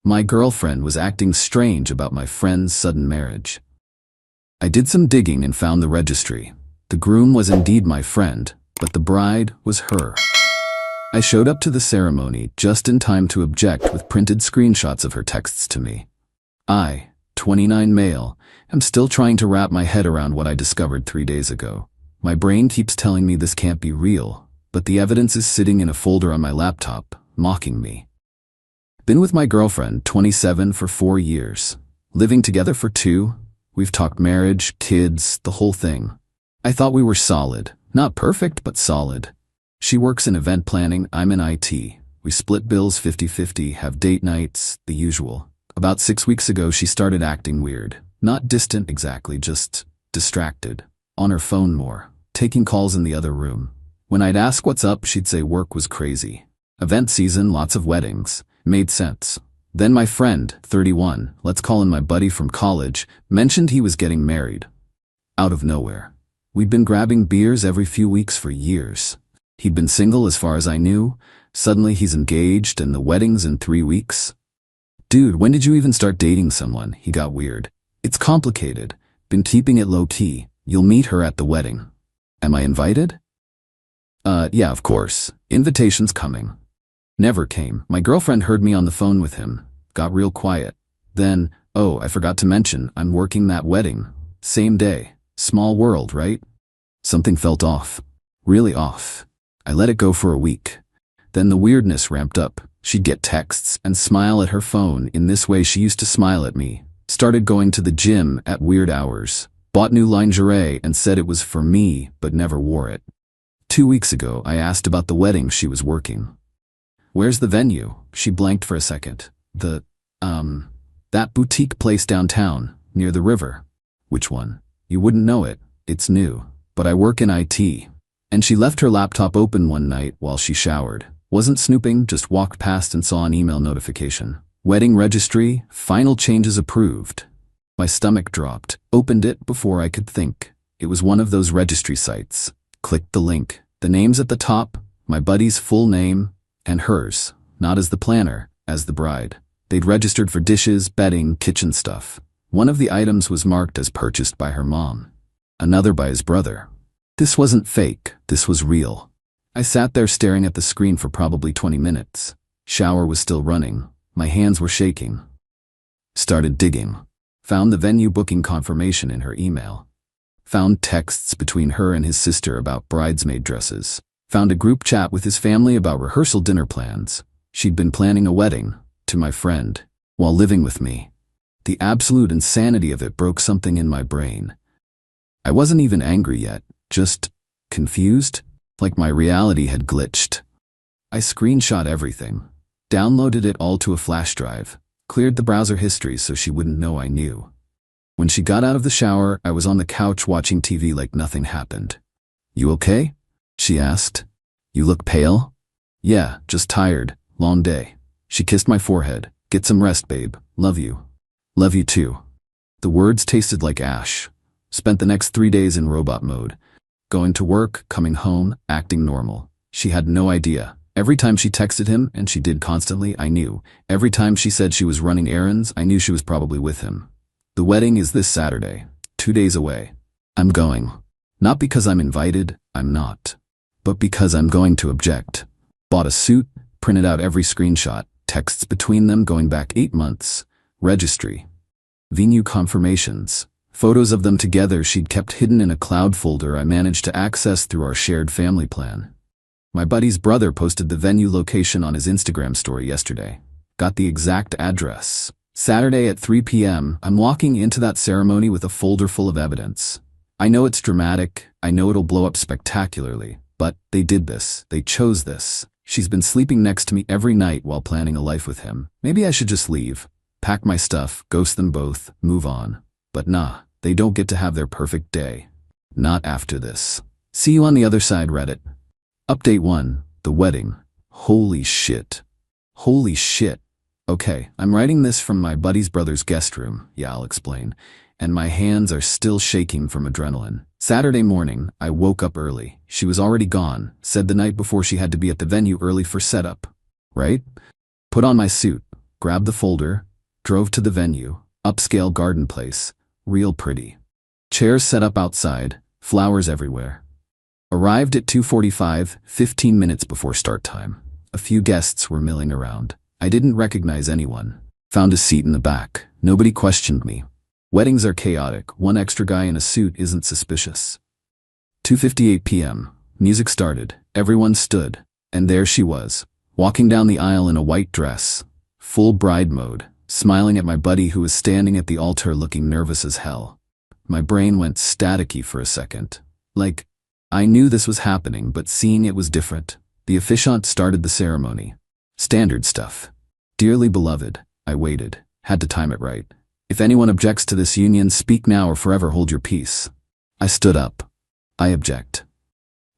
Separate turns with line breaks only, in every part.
My girlfriend was acting strange about my friend's sudden marriage. I did some digging and found the registry. The groom was indeed my friend, but the bride was her. I showed up to the ceremony just in time to object with printed screenshots of her texts to me. I, 29 male, am still trying to wrap my head around what I discovered 3 days ago. My brain keeps telling me this can't be real, but the evidence is sitting in a folder on my laptop, mocking me. Been with my girlfriend, 27, for 4 years. Living together for 2. We've talked marriage, kids, the whole thing. I thought we were solid. Not perfect, but solid. She works in event planning, I'm in IT. We split bills 50-50, have date nights, the usual. About 6 weeks ago, she started acting weird. Not distant exactly, just distracted. On her phone more, taking calls in the other room. When I'd ask what's up, she'd say work was crazy. Event season, lots of weddings. Made sense. Then my friend, 31, let's call him my buddy from college, mentioned he was getting married. Out of nowhere. We'd been grabbing beers every few weeks for years. He'd been single as far as I knew. Suddenly he's engaged and the wedding's in 3 weeks. Dude, when did you even start dating someone? He got weird. It's complicated. Been keeping it low-key. You'll meet her at the wedding. Am I invited? Yeah, of course. Invitation's coming. Never came. My girlfriend heard me on the phone with him. Got real quiet. Then, oh, I forgot to mention, I'm working that wedding. Same day. Small world, right? Something felt off. Really off. I let it go for a week. Then the weirdness ramped up. She'd get texts and smile at her phone in this way she used to smile at me. Started going to the gym at weird hours. Bought new lingerie and said it was for me, but never wore it. 2 weeks ago, I asked about the wedding she was working. Where's the venue? She blanked for a second. That boutique place downtown, near the river. Which one? You wouldn't know it. It's new. But I work in IT. And she left her laptop open one night while she showered. Wasn't snooping, just walked past and saw an email notification. Wedding registry, final changes approved. My stomach dropped. Opened it before I could think. It was one of those registry sites. Clicked the link. The names at the top, my buddy's full name, and hers, not as the planner, as the bride. They'd registered for dishes, bedding, kitchen stuff. One of the items was marked as purchased by her mom. Another by his brother. This wasn't fake, this was real. I sat there staring at the screen for probably 20 minutes. Shower was still running. My hands were shaking. Started digging. Found the venue booking confirmation in her email. Found texts between her and his sister about bridesmaid dresses. Found a group chat with his family about rehearsal dinner plans. She'd been planning a wedding, to my friend, while living with me. The absolute insanity of it broke something in my brain. I wasn't even angry yet, just confused, like my reality had glitched. I screenshot everything, downloaded it all to a flash drive, cleared the browser history so she wouldn't know I knew. When she got out of the shower, I was on the couch watching TV like nothing happened. You okay? She asked. You look pale? Yeah, just tired. Long day. She kissed my forehead. Get some rest, babe. Love you. Love you too. The words tasted like ash. Spent the next 3 days in robot mode. Going to work, coming home, acting normal. She had no idea. Every time she texted him, and she did constantly, I knew. Every time she said she was running errands, I knew she was probably with him. The wedding is this Saturday, 2 days away. I'm going. Not because I'm invited, I'm not. But because I'm going to object. Bought a suit, printed out every screenshot, texts between them going back 8 months. Registry. Venue confirmations. Photos of them together she'd kept hidden in a cloud folder I managed to access through our shared family plan. My buddy's brother posted the venue location on his Instagram story yesterday. Got the exact address. Saturday at 3 p.m., I'm walking into that ceremony with a folder full of evidence. I know it's dramatic, I know it'll blow up spectacularly, but they did this, they chose this. She's been sleeping next to me every night while planning a life with him. Maybe I should just leave, pack my stuff, ghost them both, move on. But nah, they don't get to have their perfect day. Not after this. See you on the other side, Reddit. Update 1, the wedding. Holy shit. Holy shit. Okay, I'm writing this from my buddy's brother's guest room, yeah, I'll explain, and my hands are still shaking from adrenaline. Saturday morning, I woke up early. She was already gone, said the night before she had to be at the venue early for setup. Right? Put on my suit, grabbed the folder, drove to the venue, upscale garden place, real pretty. Chairs set up outside, flowers everywhere. Arrived at 2:45, 15 minutes before start time. A few guests were milling around. I didn't recognize anyone. Found a seat in the back. Nobody questioned me. Weddings are chaotic. One extra guy in a suit isn't suspicious. 2:58 p.m. Music started. Everyone stood. And there she was, walking down the aisle in a white dress, full bride mode, smiling at my buddy who was standing at the altar looking nervous as hell. My brain went staticky for a second. Like, I knew this was happening, but seeing it was different. The officiant started the ceremony. Standard stuff. Dearly beloved, I waited. Had to time it right. If anyone objects to this union, speak now or forever hold your peace. I stood up. I object.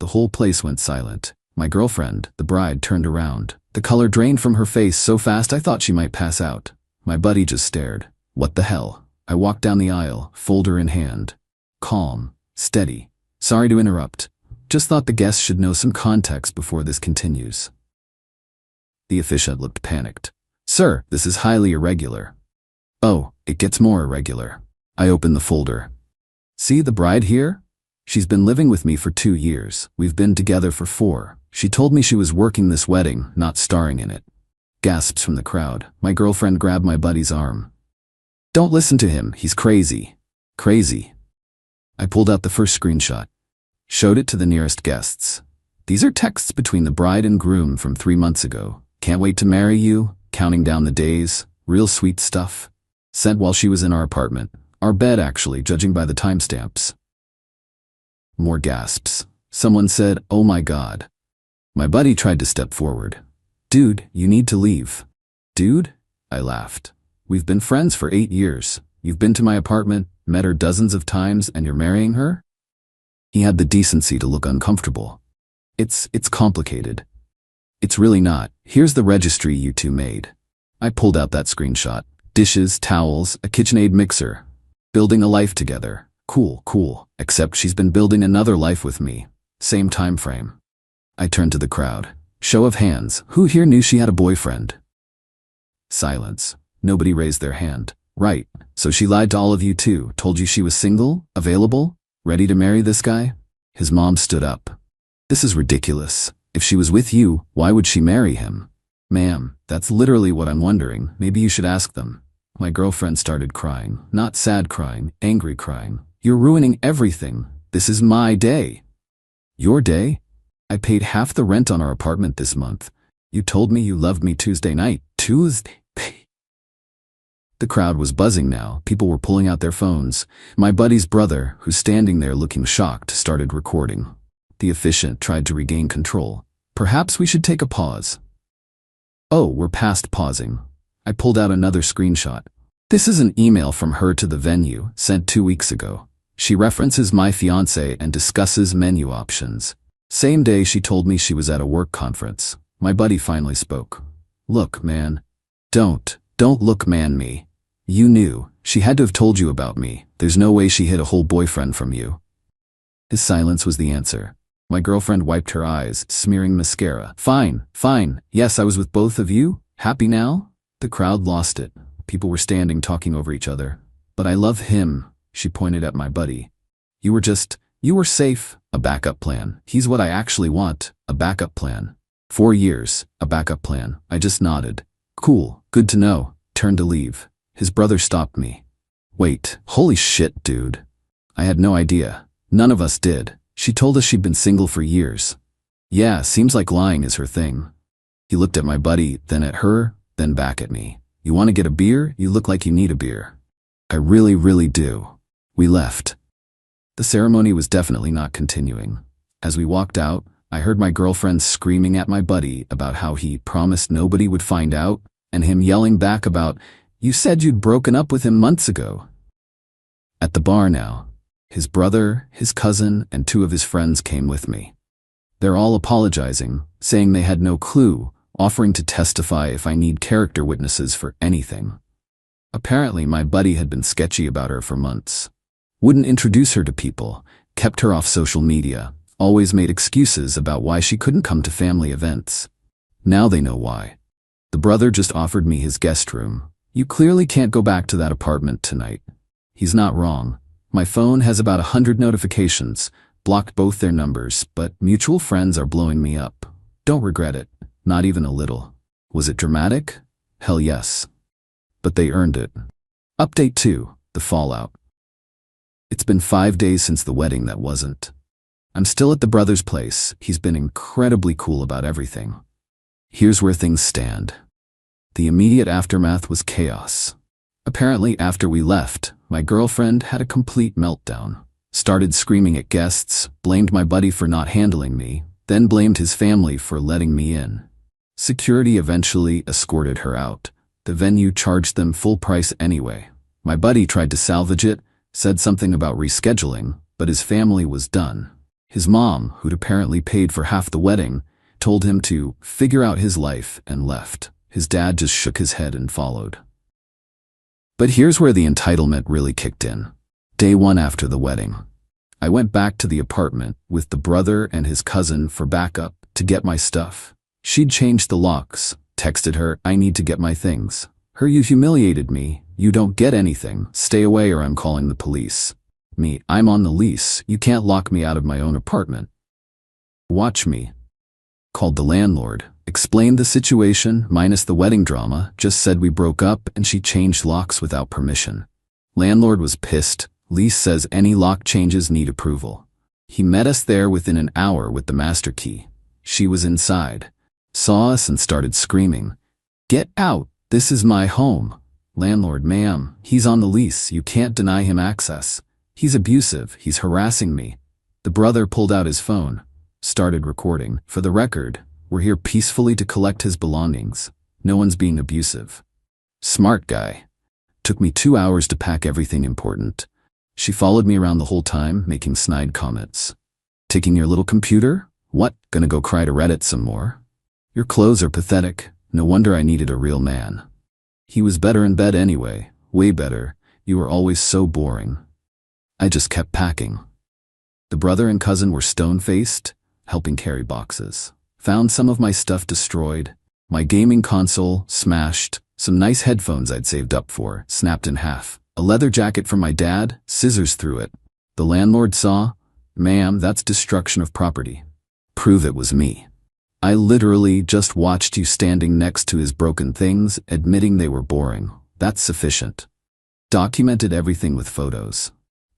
The whole place went silent. My girlfriend, the bride, turned around. The color drained from her face so fast I thought she might pass out. My buddy just stared. What the hell? I walked down the aisle, folder in hand. Calm, steady. Sorry to interrupt. Just thought the guests should know some context before this continues. The officiant looked panicked. Sir, this is highly irregular. Oh, it gets more irregular. I opened the folder. See the bride here? She's been living with me for 2 years. We've been together for 4. She told me she was working this wedding, not starring in it. Gasps from the crowd. My girlfriend grabbed my buddy's arm. Don't listen to him, he's crazy. Crazy. I pulled out the first screenshot. Showed it to the nearest guests. These are texts between the bride and groom from 3 months ago. Can't wait to marry you, counting down the days, real sweet stuff. Sent while she was in our apartment. Our bed, actually, judging by the timestamps. More gasps. Someone said, oh my God. My buddy tried to step forward. Dude, you need to leave. Dude? I laughed. We've been friends for 8 years. You've been to my apartment, met her dozens of times, and you're marrying her? He had the decency to look uncomfortable. It's complicated. It's really not. Here's the registry you two made. I pulled out that screenshot. Dishes, towels, a KitchenAid mixer. Building a life together. Cool. Except she's been building another life with me. Same time frame. I turned to the crowd. Show of hands. Who here knew she had a boyfriend? Silence. Nobody raised their hand. Right. So she lied to all of you too. Told you she was single, available, ready to marry this guy? His mom stood up. This is ridiculous. If she was with you, why would she marry him? Ma'am, that's literally what I'm wondering. Maybe you should ask them. My girlfriend started crying. Not sad crying, angry crying. You're ruining everything. This is my day. Your day? I paid half the rent on our apartment this month. You told me you loved me Tuesday night. Tuesday? The crowd was buzzing now. People were pulling out their phones. My buddy's brother, who's standing there looking shocked, started recording. The officiant tried to regain control. Perhaps we should take a pause. Oh, we're past pausing. I pulled out another screenshot. This is an email from her to the venue, sent 2 weeks ago. She references my fiancé and discusses menu options. Same day she told me she was at a work conference. My buddy finally spoke. Look, man. Don't look man me. You knew. She had to have told you about me. There's no way she hid a whole boyfriend from you. His silence was the answer. My girlfriend wiped her eyes, smearing mascara. Fine. Yes, I was with both of you. Happy now? The crowd lost it. People were standing talking over each other. But I love him, she pointed at my buddy. You were safe. A backup plan. He's what I actually want. A backup plan. 4 years. A backup plan. I just nodded. Cool. Good to know. Turned to leave. His brother stopped me. Wait. Holy shit, dude. I had no idea. None of us did. She told us she'd been single for years. Yeah, seems like lying is her thing. He looked at my buddy, then at her, then back at me. You want to get a beer? You look like you need a beer. I really do. We left. The ceremony was definitely not continuing. As we walked out, I heard my girlfriend screaming at my buddy about how he promised nobody would find out, and him yelling back about, you said you'd broken up with him months ago. At the bar now, his brother, his cousin, and 2 of his friends came with me. They're all apologizing, saying they had no clue, offering to testify if I need character witnesses for anything. Apparently, my buddy had been sketchy about her for months. Wouldn't introduce her to people, kept her off social media, always made excuses about why she couldn't come to family events. Now they know why. The brother just offered me his guest room. You clearly can't go back to that apartment tonight. He's not wrong. My phone has about 100 notifications, blocked both their numbers, but mutual friends are blowing me up. Don't regret it, not even a little. Was it dramatic? Hell yes. But they earned it. Update 2, the fallout. It's been 5 days since the wedding that wasn't. I'm still at the brother's place. He's been incredibly cool about everything. Here's where things stand. The immediate aftermath was chaos. Apparently, after we left, my girlfriend had a complete meltdown. Started screaming at guests, blamed my buddy for not handling me, then blamed his family for letting me in. Security eventually escorted her out. The venue charged them full price anyway. My buddy tried to salvage it, said something about rescheduling, but his family was done. His mom, who'd apparently paid for half the wedding, told him to figure out his life and left. His dad just shook his head and followed. But here's where the entitlement really kicked in. Day 1 after the wedding. I went back to the apartment with the brother and his cousin for backup to get my stuff. She'd changed the locks, texted her, I need to get my things. Her, you humiliated me, you don't get anything, stay away or I'm calling the police. Me, I'm on the lease, you can't lock me out of my own apartment. Watch me. Called the landlord, explained the situation minus the wedding drama, just said we broke up and she changed locks without permission. Landlord was pissed, lease says any lock changes need approval. He met us there within an hour with the master key. She was inside, saw us and started screaming, "Get out, this is my home." Landlord, ma'am, he's on the lease, you can't deny him access. He's abusive, he's harassing me. The brother pulled out his phone, started recording. For the record, we're here peacefully to collect his belongings. No one's being abusive. Smart guy. Took me 2 hours to pack everything important. She followed me around the whole time, making snide comments. Taking your little computer? What, gonna go cry to Reddit some more? Your clothes are pathetic. No wonder I needed a real man. He was better in bed anyway, way better. You were always so boring. I just kept packing. The brother and cousin were stone-faced, helping carry boxes. Found some of my stuff destroyed. My gaming console smashed. Some nice headphones I'd saved up for, snapped in half. A leather jacket from my dad, scissors through it. The landlord saw, "Ma'am, that's destruction of property." Prove it was me. I literally just watched you standing next to his broken things, admitting they were boring. That's sufficient. Documented everything with photos.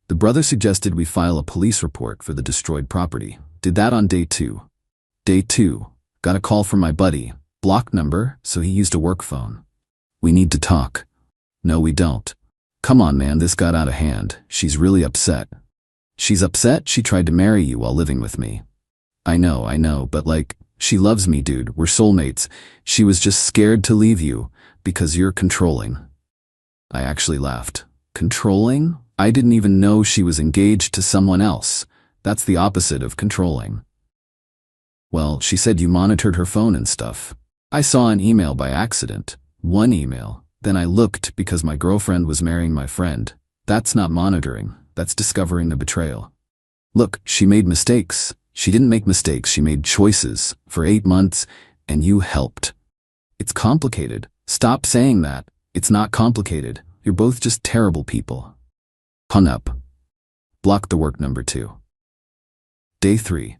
The brother suggested we file a police report for the destroyed property. Did that on day 2. Day 2, got a call from my buddy. Blocked number, so he used a work phone. We need to talk. No, we don't. Come on, man, this got out of hand. She's really upset. She's upset she tried to marry you while living with me. I know, but like, she loves me, dude. We're soulmates. She was just scared to leave you because you're controlling. I actually laughed. Controlling? I didn't even know she was engaged to someone else. That's the opposite of controlling. Well, she said you monitored her phone and stuff. I saw an email by accident. One email. Then I looked because my girlfriend was marrying my friend. That's not monitoring. That's discovering the betrayal. Look, she made mistakes. She didn't make mistakes. She made choices for 8 months, and you helped. It's complicated. Stop saying that. It's not complicated. You're both just terrible people. Hung up. Blocked the work number 2. Day 3.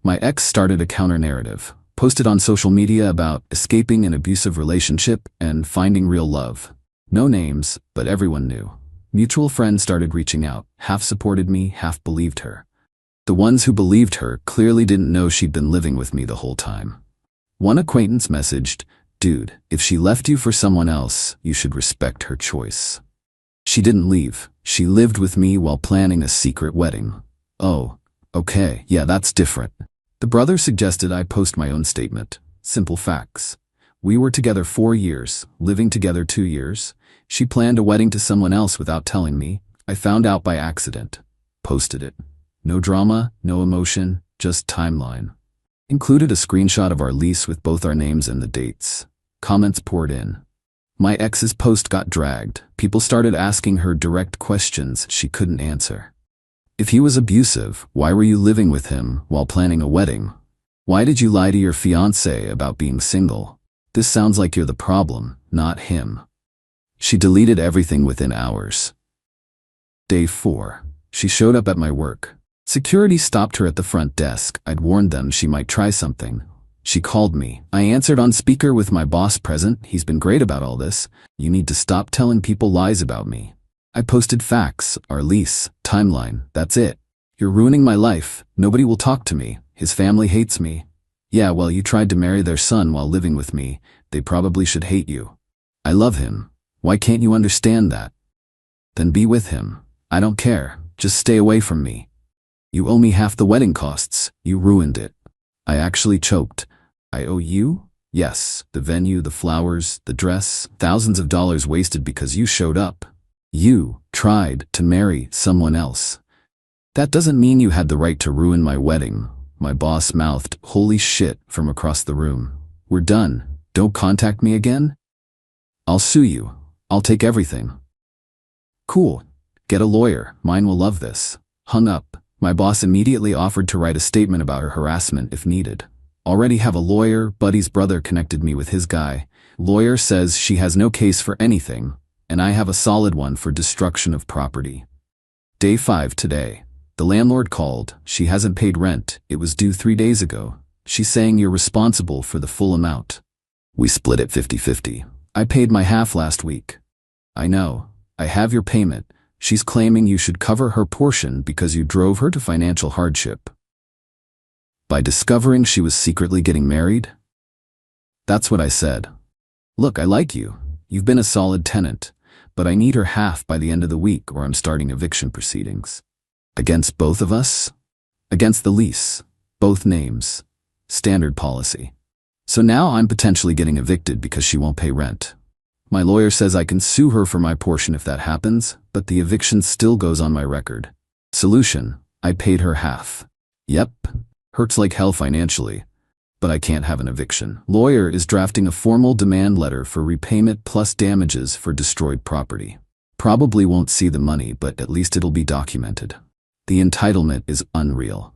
My ex started a counter-narrative. Posted on social media about escaping an abusive relationship and finding real love. No names, but everyone knew. Mutual friends started reaching out. Half supported me, half believed her. The ones who believed her clearly didn't know she'd been living with me the whole time. One acquaintance messaged, "Dude, if she left you for someone else, you should respect her choice." She didn't leave. She lived with me while planning a secret wedding. Oh, okay, yeah, that's different. The brother suggested I post my own statement. Simple facts. We were together 4 years, living together 2 years. She planned a wedding to someone else without telling me. I found out by accident. Posted it. No drama, no emotion, just timeline. Included a screenshot of our lease with both our names and the dates. Comments poured in. My ex's post got dragged. People started asking her direct questions she couldn't answer. If he was abusive, why were you living with him while planning a wedding? Why did you lie to your fiancé about being single? This sounds like you're the problem, not him. She deleted everything within hours. Day 4. She showed up at my work. Security stopped her at the front desk. I'd warned them she might try something. She called me. I answered on speaker with my boss present. He's been great about all this. You need to stop telling people lies about me. I posted facts, our lease, timeline, that's it. You're ruining my life. Nobody will talk to me. His family hates me. Yeah, well, you tried to marry their son while living with me. They probably should hate you. I love him. Why can't you understand that? Then be with him. I don't care. Just stay away from me. You owe me half the wedding costs. You ruined it. I actually choked. I owe you? Yes, the venue, the flowers, the dress, thousands of dollars wasted because you showed up. You tried to marry someone else. That doesn't mean you had the right to ruin my wedding. My boss mouthed, "Holy shit," from across the room. We're done. Don't contact me again? I'll sue you. I'll take everything. Cool. Get a lawyer. Mine will love this. Hung up. My boss immediately offered to write a statement about her harassment if needed. Already have a lawyer. Buddy's brother connected me with his guy. Lawyer says she has no case for anything, and I have a solid one for destruction of property. Day 5 today. The landlord called. She hasn't paid rent. It was due 3 days ago. She's saying you're responsible for the full amount. We split it 50-50. I paid my half last week. I know. I have your payment. She's claiming you should cover her portion because you drove her to financial hardship. By discovering she was secretly getting married? That's what I said. Look, I like you. You've been a solid tenant, but I need her half by the end of the week or I'm starting eviction proceedings. Against both of us? Against the lease. Both names. Standard policy. So now I'm potentially getting evicted because she won't pay rent. My lawyer says I can sue her for my portion if that happens, but the eviction still goes on my record. Solution: I paid her half. Yep, hurts like hell financially, but I can't have an eviction. Lawyer is drafting a formal demand letter for repayment plus damages for destroyed property. Probably won't see the money, but at least it'll be documented. The entitlement is unreal.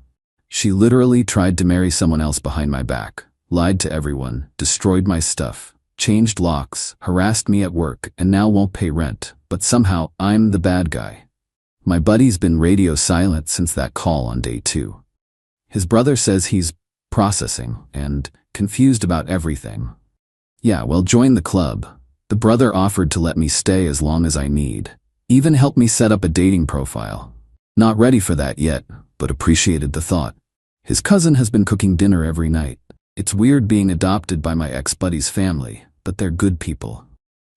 She literally tried to marry someone else behind my back, lied to everyone, destroyed my stuff, changed locks, harassed me at work, and now won't pay rent, but somehow I'm the bad guy. My buddy's been radio silent since that call on day 2. His brother says he's processing and confused about everything. Yeah, well, join the club. The brother offered to let me stay as long as I need, even helped me set up a dating profile. Not ready for that yet, but appreciated the thought. His cousin has been cooking dinner every night. It's weird being adopted by my ex-buddy's family, but they're good people.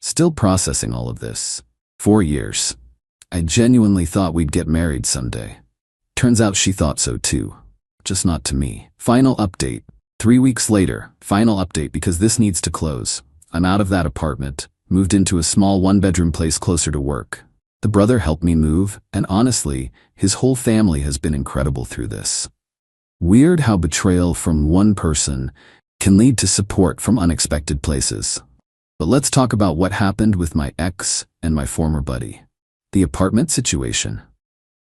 Still processing all of this. 4 years. I genuinely thought we'd get married someday. Turns out she thought so too. Just not to me. Final update. 3 weeks later, final update because this needs to close. I'm out of that apartment, moved into a small 1-bedroom place closer to work. The brother helped me move, and honestly, his whole family has been incredible through this. Weird how betrayal from one person can lead to support from unexpected places. But let's talk about what happened with my ex and my former buddy. The apartment situation.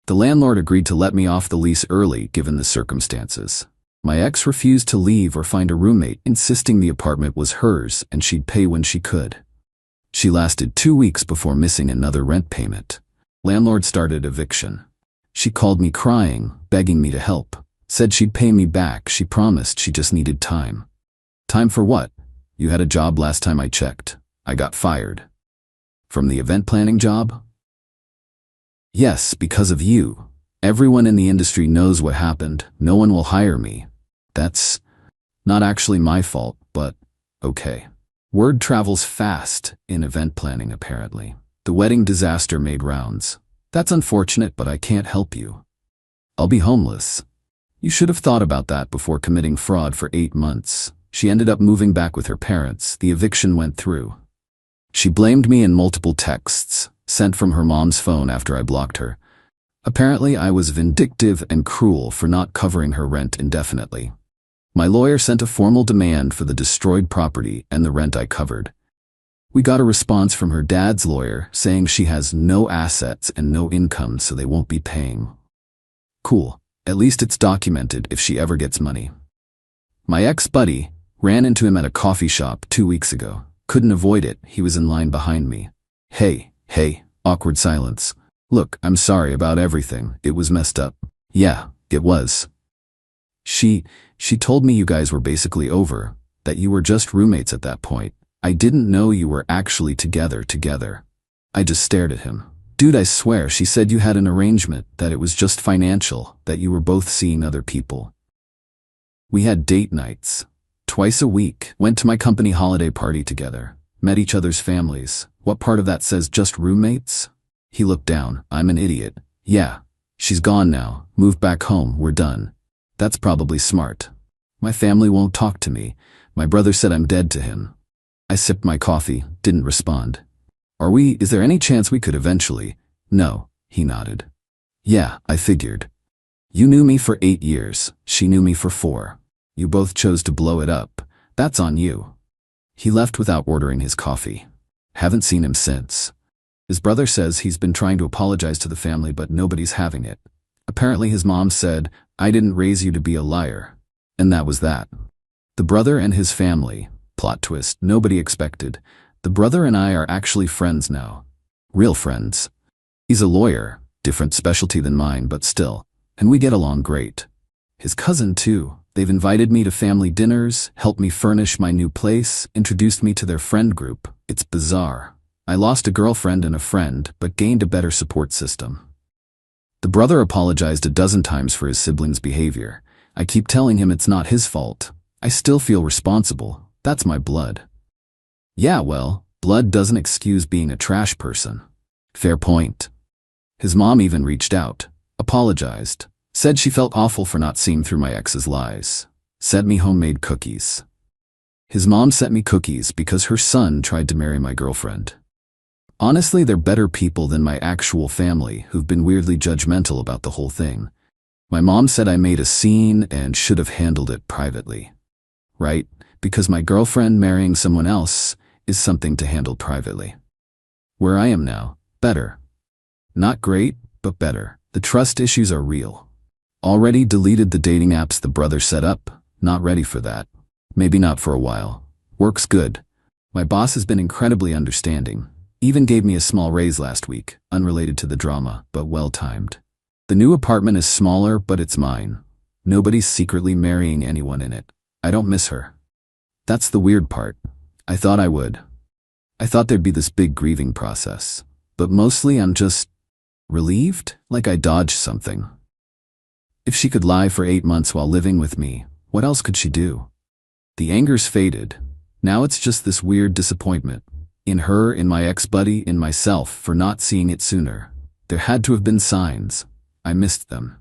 The landlord agreed to let me off the lease early given the circumstances. My ex refused to leave or find a roommate, insisting the apartment was hers and she'd pay when she could. She lasted 2 weeks before missing another rent payment. Landlord started eviction. She called me crying, begging me to help. Said she'd pay me back. She promised she just needed time. Time for what? You had a job last time I checked. I got fired. From the event planning job? Yes, because of you. Everyone in the industry knows what happened. No one will hire me. That's not actually my fault, but okay. Word travels fast in event planning, apparently. The wedding disaster made rounds. That's unfortunate, but I can't help you. I'll be homeless. You should have thought about that before committing fraud for 8 months. She ended up moving back with her parents. The eviction went through. She blamed me in multiple texts, sent from her mom's phone after I blocked her. Apparently, I was vindictive and cruel for not covering her rent indefinitely. My lawyer sent a formal demand for the destroyed property and the rent I covered. We got a response from her dad's lawyer saying she has no assets and no income, so they won't be paying. Cool. At least it's documented if she ever gets money. My ex-buddy, Ran into him at a coffee shop 2 weeks ago. Couldn't avoid it, he was in line behind me. Hey, awkward silence. Look, I'm sorry about everything, it was messed up. Yeah, it was. She told me you guys were basically over, that you were just roommates at that point. I didn't know you were actually together. I just stared at him. Dude, I swear, she said you had an arrangement, that it was just financial, that you were both seeing other people. We had date nights. Twice a week, went to my company holiday party together, met each other's families. What part of that says just roommates? He looked down. I'm an idiot. Yeah, she's gone now, moved back home, we're done. That's probably smart. My family won't talk to me. My brother said I'm dead to him. I sipped my coffee, didn't respond. Is there any chance we could eventually? No, he nodded. Yeah, I figured. You knew me for 8 years, she knew me for 4. You both chose to blow it up. That's on you. He left without ordering his coffee. Haven't seen him since. His brother says he's been trying to apologize to the family, but nobody's having it. Apparently his mom said, I didn't raise you to be a liar. And that was that. The brother and his family, plot twist, nobody expected. The brother and I are actually friends now. Real friends. He's a lawyer, different specialty than mine, but still. And we get along great. His cousin too. They've invited me to family dinners, helped me furnish my new place, introduced me to their friend group. It's bizarre. I lost a girlfriend and a friend, but gained a better support system. The brother apologized a dozen times for his sibling's behavior. I keep telling him it's not his fault. I still feel responsible. That's my blood. Yeah, well, blood doesn't excuse being a trash person. Fair point. His mom even reached out, apologized, said she felt awful for not seeing through my ex's lies, sent me homemade cookies. His mom sent me cookies because her son tried to marry my girlfriend. Honestly, they're better people than my actual family who've been weirdly judgmental about the whole thing. My mom said I made a scene and should have handled it privately. Right? Because my girlfriend marrying someone else is something to handle privately. Where I am now, better. Not great, but better. The trust issues are real. Already deleted the dating apps the brother set up. Not ready for that. Maybe not for a while. Work's good. My boss has been incredibly understanding. Even gave me a small raise last week, unrelated to the drama, but well-timed. The new apartment is smaller, but it's mine. Nobody's secretly marrying anyone in it. I don't miss her. That's the weird part. I thought I would. I thought there'd be this big grieving process. But mostly I'm just relieved, like I dodged something. If she could lie for 8 months while living with me, what else could she do? The anger's faded. Now it's just this weird disappointment. In her, in my ex-buddy, in myself for not seeing it sooner. There had to have been signs. I missed them.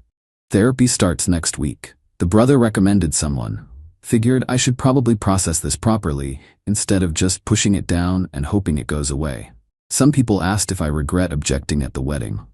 Therapy starts next week. The brother recommended someone. Figured I should probably process this properly instead of just pushing it down and hoping it goes away. Some people asked if I regret objecting at the wedding.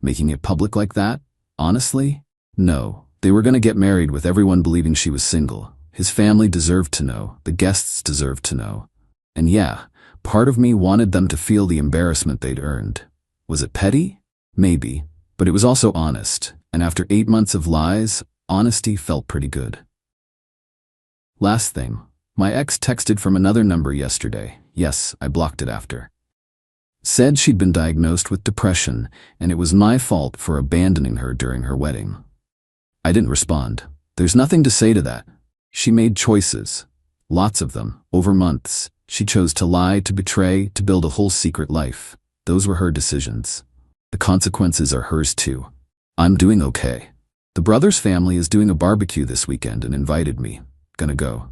Making it public like that? Honestly? No. They were gonna get married with everyone believing she was single. His family deserved to know. The guests deserved to know. And yeah, part of me wanted them to feel the embarrassment they'd earned. Was it petty? Maybe. But it was also honest. And after 8 months of lies, honesty felt pretty good. Last thing. My ex texted from another number yesterday. Yes, I blocked it after. Said she'd been diagnosed with depression, and it was my fault for abandoning her during her wedding. I didn't respond. There's nothing to say to that. She made choices. Lots of them, over months. She chose to lie, to betray, to build a whole secret life. Those were her decisions. The consequences are hers too. I'm doing okay. The brother's family is doing a barbecue this weekend and invited me. Gonna go.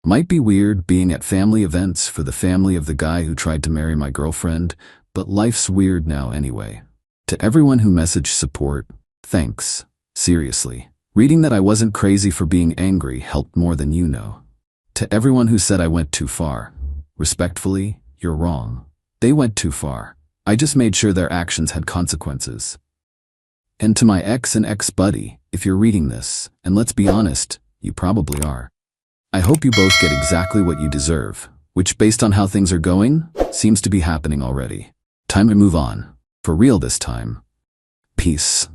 Might be weird being at family events for the family of the guy who tried to marry my girlfriend, but life's weird now anyway. To everyone who messaged support, thanks. Seriously. Reading that I wasn't crazy for being angry helped more than you know. To everyone who said I went too far, respectfully, you're wrong. They went too far. I just made sure their actions had consequences. And to my ex and ex-buddy, if you're reading this, and let's be honest, you probably are. I hope you both get exactly what you deserve, which based on how things are going, seems to be happening already. Time to move on. For real this time. Peace.